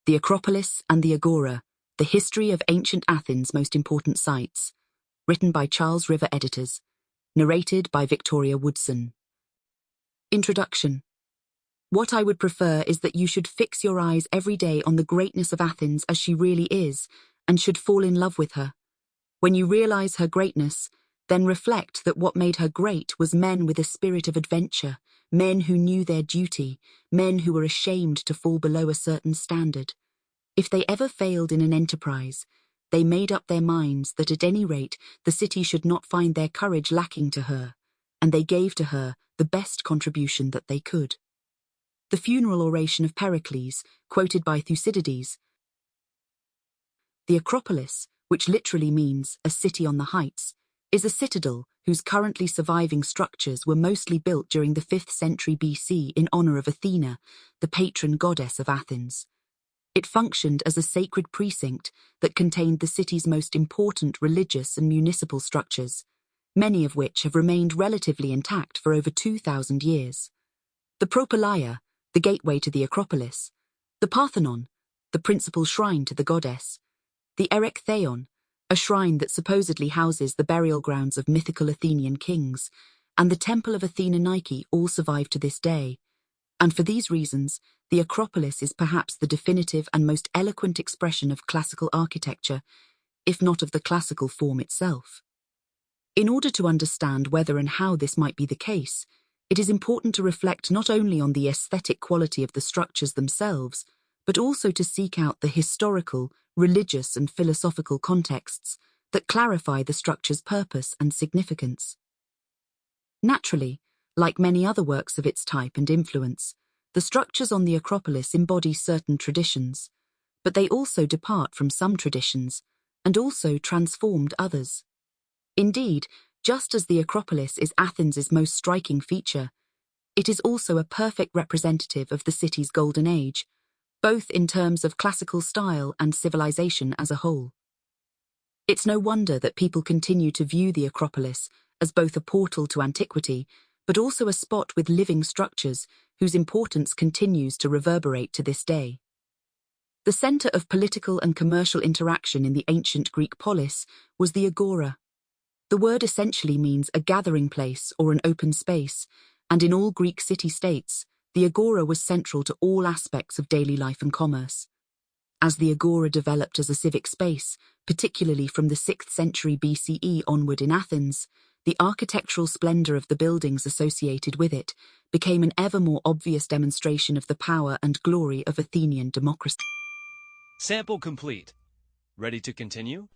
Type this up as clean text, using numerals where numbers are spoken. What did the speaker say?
The Acropolis and the Agora, The History of Ancient Athens' Most Important Sites, written by Charles River Editors, narrated by Victoria Woodson. Introduction. What I would prefer is that you should fix your eyes every day on the greatness of Athens as she really is, and should fall in love with her. When you realize her greatness, then reflect that what made her great was men with a spirit of adventure, men who knew their duty, men who were ashamed to fall below a certain standard. If they ever failed in an enterprise, they made up their minds that at any rate the city should not find their courage lacking to her, and they gave to her the best contribution that they could. The funeral oration of Pericles, quoted by Thucydides. The Acropolis, which literally means a city on the heights, is a citadel whose currently surviving structures were mostly built during the 5th century BC in honor of Athena, the patron goddess of Athens. It functioned as a sacred precinct that contained the city's most important religious and municipal structures, many of which have remained relatively intact for over 2,000 years. The Propylaea, the gateway to the Acropolis, the Parthenon, the principal shrine to the goddess, the Erechtheion, a shrine that supposedly houses the burial grounds of mythical Athenian kings, and the Temple of Athena Nike all survive to this day. And for these reasons, the Acropolis is perhaps the definitive and most eloquent expression of classical architecture, if not of the classical form itself. In order to understand whether and how this might be the case, it is important to reflect not only on the aesthetic quality of the structures themselves, but also to seek out the historical, religious, and philosophical contexts that clarify the structure's purpose and significance. Naturally, like many other works of its type and influence, the structures on the Acropolis embody certain traditions, but they also depart from some traditions and also transformed others. Indeed, just as the Acropolis is Athens' most striking feature, it is also a perfect representative of the city's golden age, both in terms of classical style and civilization as a whole. It's no wonder that people continue to view the Acropolis as both a portal to antiquity, but also a spot with living structures whose importance continues to reverberate to this day. The center of political and commercial interaction in the ancient Greek polis was the Agora. The word essentially means a gathering place or an open space, and in all Greek city-states, the Agora was central to all aspects of daily life and commerce. As the Agora developed as a civic space, particularly from the 6th century BCE onward in Athens, the architectural splendor of the buildings associated with it became an ever more obvious demonstration of the power and glory of Athenian democracy. Sample complete. Ready to continue?